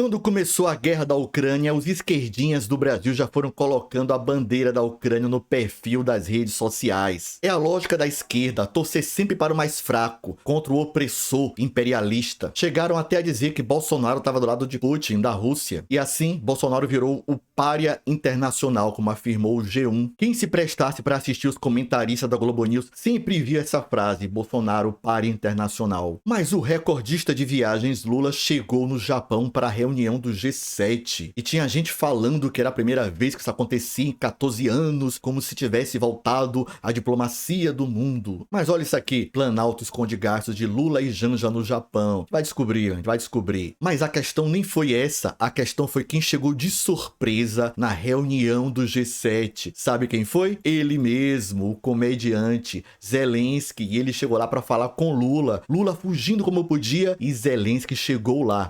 Quando começou a guerra da Ucrânia, os esquerdinhas do Brasil já foram colocando a bandeira da Ucrânia no perfil das redes sociais. É a lógica da esquerda, torcer sempre para o mais fraco, contra o opressor imperialista. Chegaram até a dizer que Bolsonaro estava do lado de Putin, da Rússia. E assim, Bolsonaro virou o pária internacional, como afirmou o G1. Quem se prestasse para assistir os comentaristas da Globo News sempre via essa frase, Bolsonaro, pária internacional. Mas o recordista de viagens Lula chegou no Japão para a reunião do G7. E tinha gente falando que era a primeira vez que isso acontecia em 14 anos, como se tivesse voltado à diplomacia do mundo. Mas olha isso aqui, Planalto esconde gastos de Lula e Janja no Japão. A gente vai descobrir. Mas a questão nem foi essa, a questão foi quem chegou de surpresa na reunião do G7. Sabe quem foi? Ele mesmo, o comediante Zelensky. E ele chegou lá para falar com Lula. Lula fugindo como podia e Zelensky chegou lá.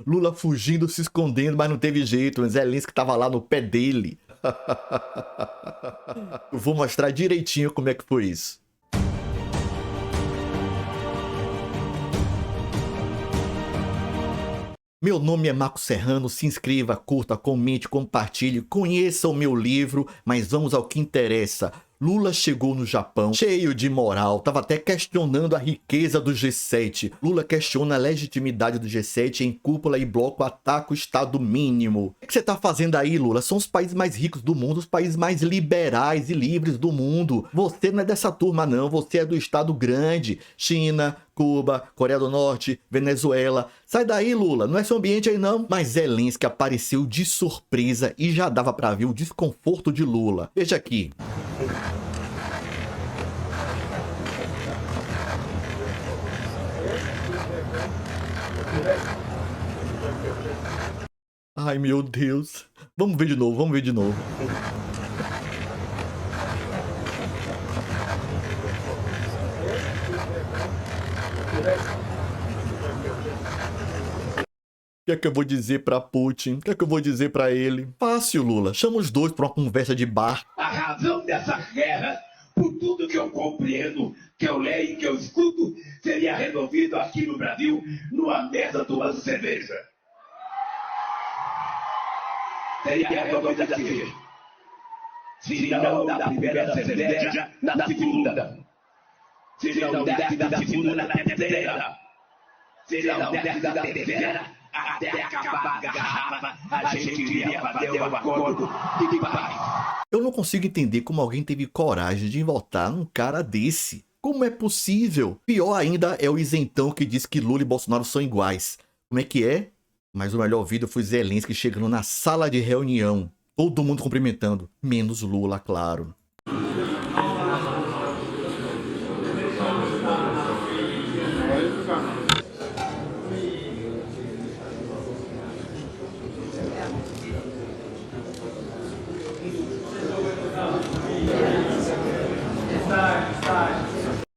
Lula fugindo, se escondendo, mas não teve jeito. O Zelensky tava lá no pé dele. Eu vou mostrar direitinho como é que foi isso. Meu nome é Marco Serrano, se inscreva, curta, comente, compartilhe, conheça o meu livro, mas vamos ao que interessa. Lula chegou no Japão cheio de moral, tava até questionando a riqueza do G7. Lula questiona a legitimidade do G7 em cúpula e bloco ataca o Estado mínimo. O que você tá fazendo aí, Lula? São os países mais ricos do mundo, os países mais liberais e livres do mundo. Você não é dessa turma não, você é do Estado grande. China, Cuba, Coreia do Norte, Venezuela. Sai daí, Lula, não é seu ambiente aí não. Mas Zelensky apareceu de surpresa e já dava pra ver o desconforto de Lula. Veja aqui. Ai, meu Deus. Vamos ver de novo, vamos ver de novo. O que é que eu vou dizer pra Putin? O que é que eu vou dizer pra ele? Fácil, Lula. Chama os dois pra uma conversa de bar. A razão dessa guerra, por tudo que eu compreendo, que eu leio e que eu escuto, seria resolvido aqui no Brasil, numa mesa tomando cerveja. Seria resolvido aqui. Se não da primeira cerveja, na segunda. Se não desce da segunda, na terceira. Se não desce da terceira, até acabar a garrafa, a gente iria fazer um acordo de paz. Eu não consigo entender como alguém teve coragem de votar num cara desse. Como é possível? Pior ainda é o isentão que diz que Lula e Bolsonaro são iguais. Como é que é? Mas o melhor vídeo foi Zelensky chegando na sala de reunião. Todo mundo cumprimentando, menos Lula, claro.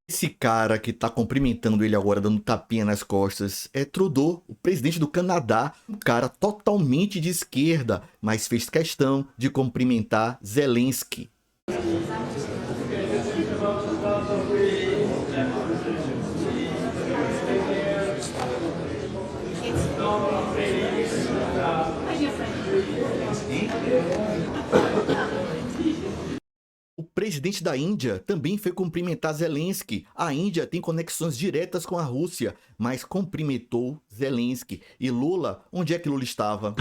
Esse cara que tá cumprimentando ele agora, dando tapinha nas costas, é Trudeau, o presidente do Canadá. Um cara totalmente de esquerda, mas fez questão de cumprimentar Zelensky. O presidente da Índia também foi cumprimentar Zelensky. A Índia tem conexões diretas com a Rússia, mas cumprimentou Zelensky. E Lula, onde é que Lula estava?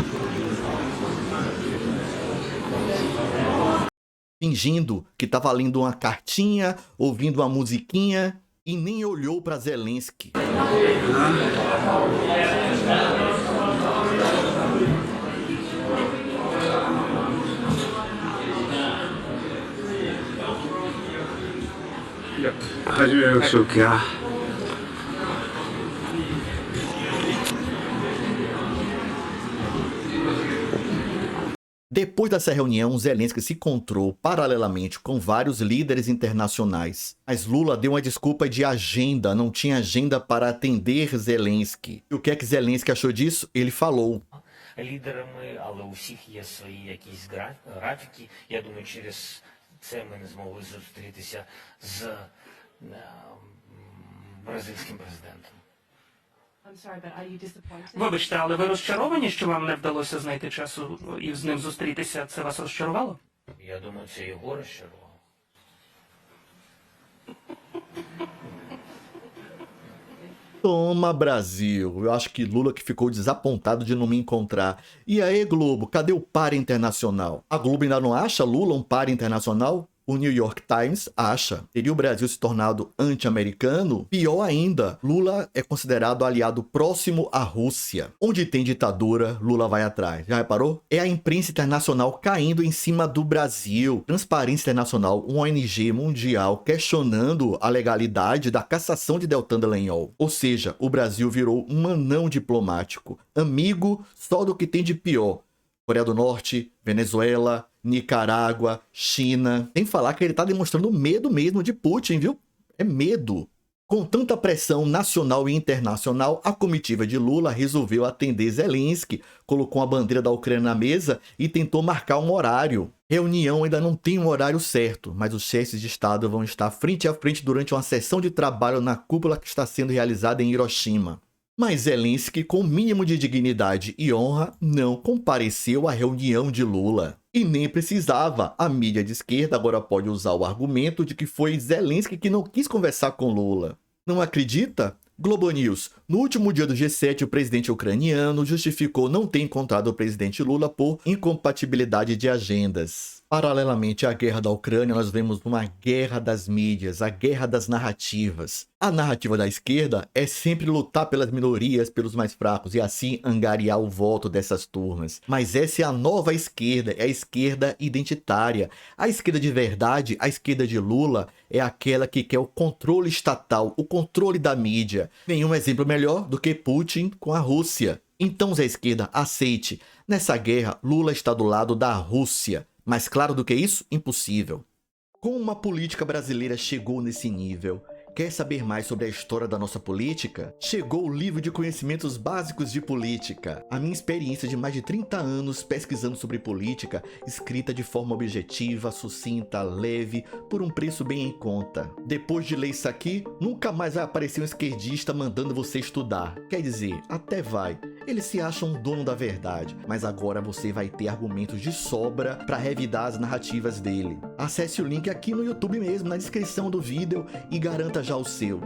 Fingindo que estava lendo uma cartinha, ouvindo uma musiquinha e nem olhou para Zelensky. Depois dessa reunião, Zelensky se encontrou paralelamente com vários líderes internacionais. Mas Lula deu uma desculpa de agenda, não tinha agenda para atender Zelensky. E o que é que Zelensky achou disso? Ele falou. Лідерами, але у всіх є свої якісь графіки. Я думаю, через це ми не змогли зустрітися з бразильським президентом. Вибачте, але ви розчаровані, що вам не вдалося знайти часу і з ним зустрітися? Це вас розчарувало? Я думаю, це його розчарувало. Toma, Brasil. Eu acho que Lula que ficou desapontado de não me encontrar. E aí, Globo, cadê o par internacional? A Globo ainda não acha Lula um par internacional? O New York Times acha. Teria o Brasil se tornado anti-americano? Pior ainda, Lula é considerado aliado próximo à Rússia. Onde tem ditadura, Lula vai atrás. Já reparou? É a imprensa internacional caindo em cima do Brasil. Transparência Internacional, uma ONG mundial, questionando a legalidade da cassação de Deltan Dallagnol. Ou seja, o Brasil virou um anão diplomático, amigo só do que tem de pior. Coreia do Norte, Venezuela, Nicarágua, China. Sem falar que ele tá demonstrando medo mesmo de Putin, viu? É medo. Com tanta pressão nacional e internacional, a comitiva de Lula resolveu atender Zelensky, colocou a bandeira da Ucrânia na mesa e tentou marcar um horário. Reunião ainda não tem um horário certo, mas os chefes de Estado vão estar frente a frente durante uma sessão de trabalho na cúpula que está sendo realizada em Hiroshima. Mas Zelensky, com o mínimo de dignidade e honra, não compareceu à reunião de Lula. E nem precisava. A mídia de esquerda agora pode usar o argumento de que foi Zelensky que não quis conversar com Lula. Não acredita? Globo News. No último dia do G7, o presidente ucraniano justificou não ter encontrado o presidente Lula por incompatibilidade de agendas. Paralelamente à guerra da Ucrânia, nós vemos uma guerra das mídias, a guerra das narrativas. A narrativa da esquerda é sempre lutar pelas minorias, pelos mais fracos e assim angariar o voto dessas turmas. Mas essa é a nova esquerda, é a esquerda identitária. A esquerda de verdade, a esquerda de Lula, é aquela que quer o controle estatal, o controle da mídia. Nenhum exemplo melhor do que Putin com a Rússia. Então, Zé Esquerda, aceite. Nessa guerra, Lula está do lado da Rússia. Mais claro do que isso? Impossível. Como uma política brasileira chegou nesse nível? Quer saber mais sobre a história da nossa política? Chegou o livro de conhecimentos básicos de política. A minha experiência de mais de 30 anos pesquisando sobre política, escrita de forma objetiva, sucinta, leve, por um preço bem em conta. Depois de ler isso aqui, nunca mais vai aparecer um esquerdista mandando você estudar. Quer dizer, até vai. Eles se acham dono da verdade, mas agora você vai ter argumentos de sobra para revidar as narrativas dele. Acesse o link aqui no YouTube mesmo, na descrição do vídeo, e garanta já o seu.